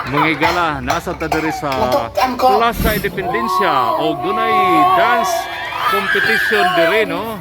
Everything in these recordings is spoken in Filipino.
Mangigala nasa ta diri sa Plaza Independencia o dunay dance competition diri no.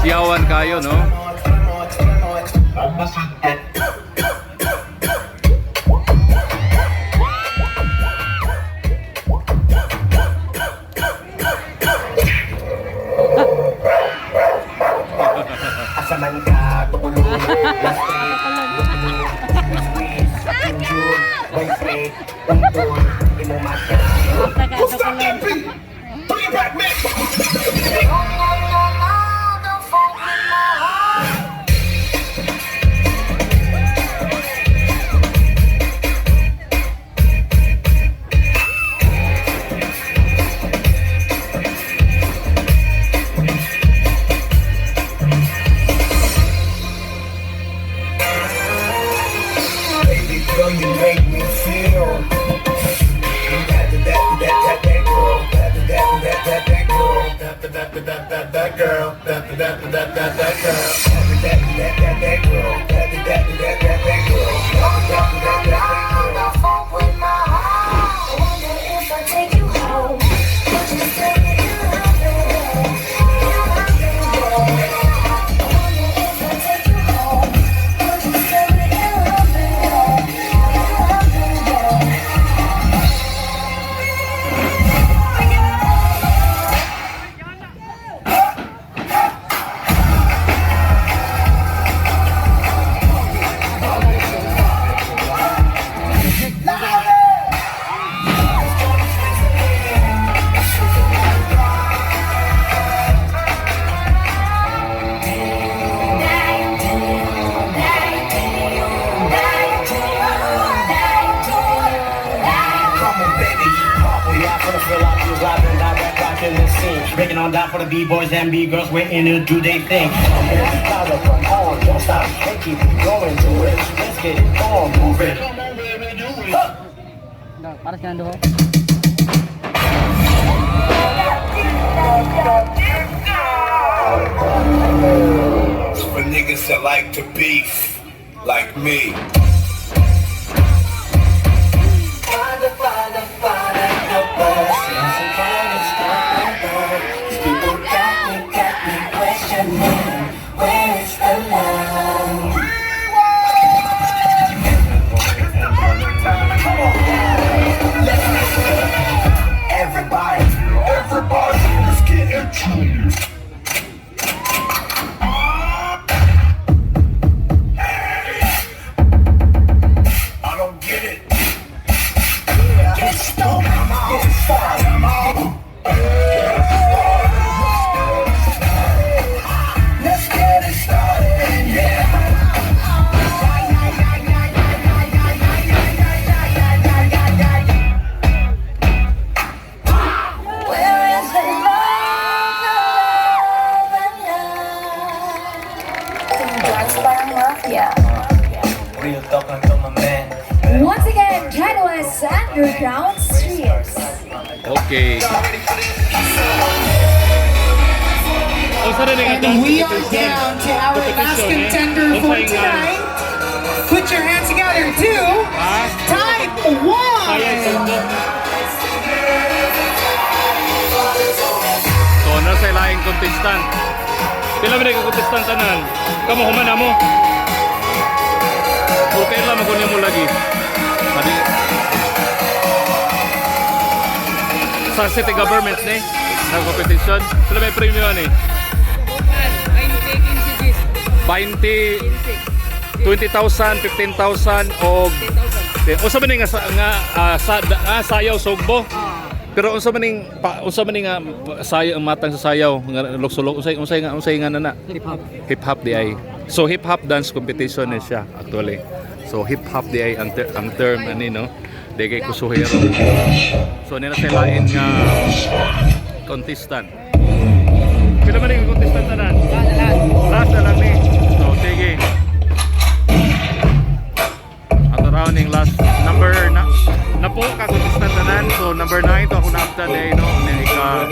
Yawan kayo no. You make me feel that breaking on down for the B-boys and B-girls, we're in to do their thing. Come on, don't stop, and keep going to it. Let's get it on, move it. Come on, baby, do it. Para sa nando. For niggas that like to beef, like me. Everybody, let's get into it. I don't get it. Get stoned, get started. Let's get it started, yeah. Once again, Catalyst Underground Streets. Okay. And we are down to our last contender for tonight. Put your hands together to Type 1. So nasa laing contestant. Pila ba ka contestant tanan? Kamu humana mo. Okay lang magunin mo lagi. Madi. Sa city government ni na competition. Sila may premium ni. 20. 20,000, 15,000 o unsa man ni nga sayaw sugbo. Pero unsa man ning nga sayaw matang sa sayaw nga luksulok unsay nga nana? Hip hop di ay. So hip hop dance competition ni siya actually. So hip hop di ay ang term ani no. Di kay kusuhero. So nila sa lain nga contestant. Pila man ning contestant tanan? Last na lang ni. So sige. Ato rounding last number na po ka contestant tanan. So number 9 to ako naabtan day no ni ka.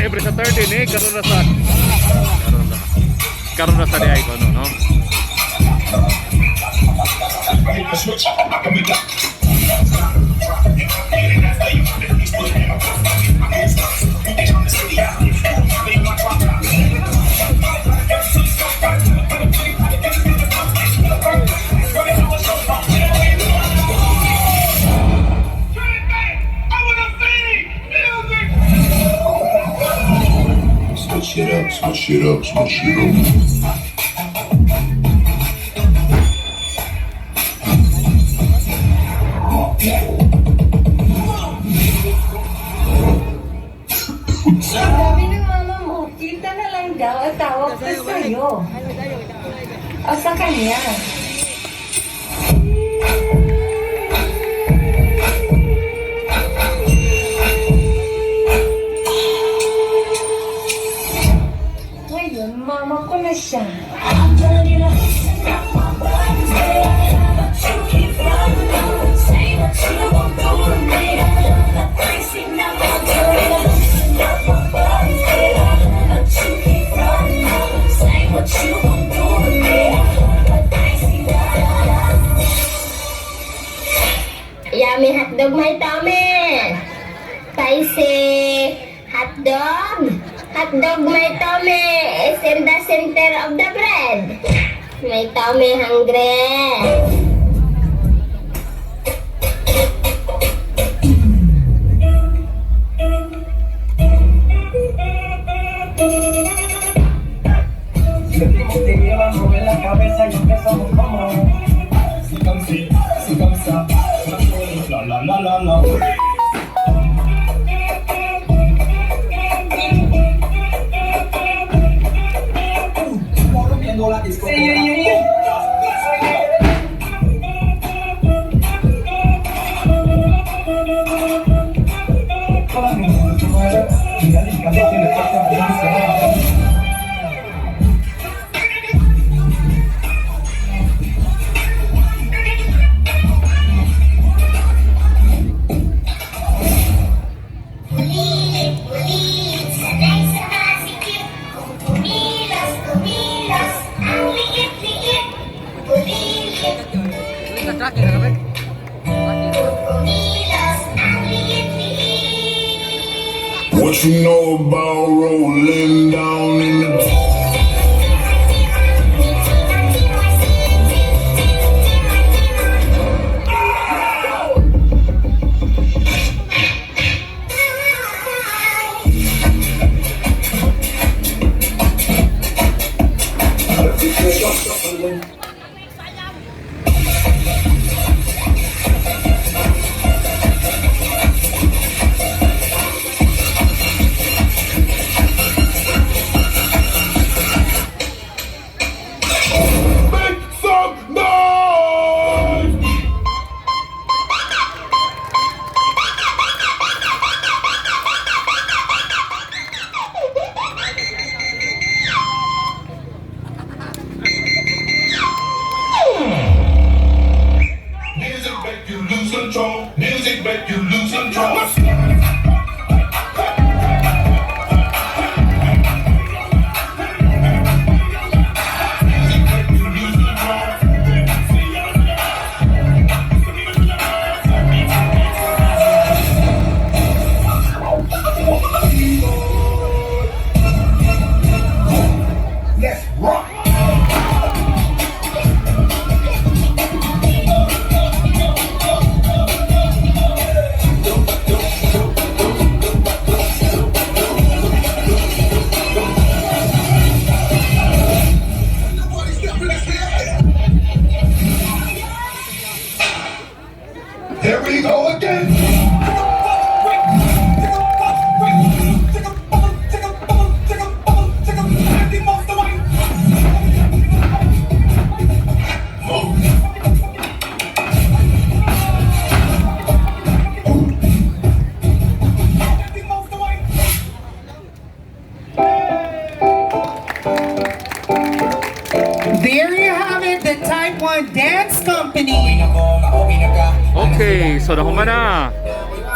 Every Saturday ni karon na sa di ay kono no. Switch it up, switch it up. Sabi ng mama mo, kita na lang daw at tawag ko sa'yo. O sa kanya. Ngayon, mama ko na siya. Yummy hotdog, my tummy. Spicy hotdog. Hotdog, my tummy is in the center of the bread. My tummy hungry. What you know about rolling down in the music make you lose control. Type 1 Dance Company. Okay, so nahuman na.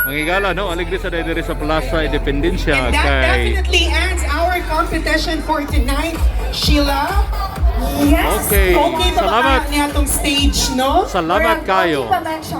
Mangigala, no? Aligri sa dahil sa Plaza Independencia And that kay... definitely ends our competition for tonight, Sheila. Yes. Okay, Okay pa ba salamat. kaya niya itong stage, no? Salamat kayo. Pa-mention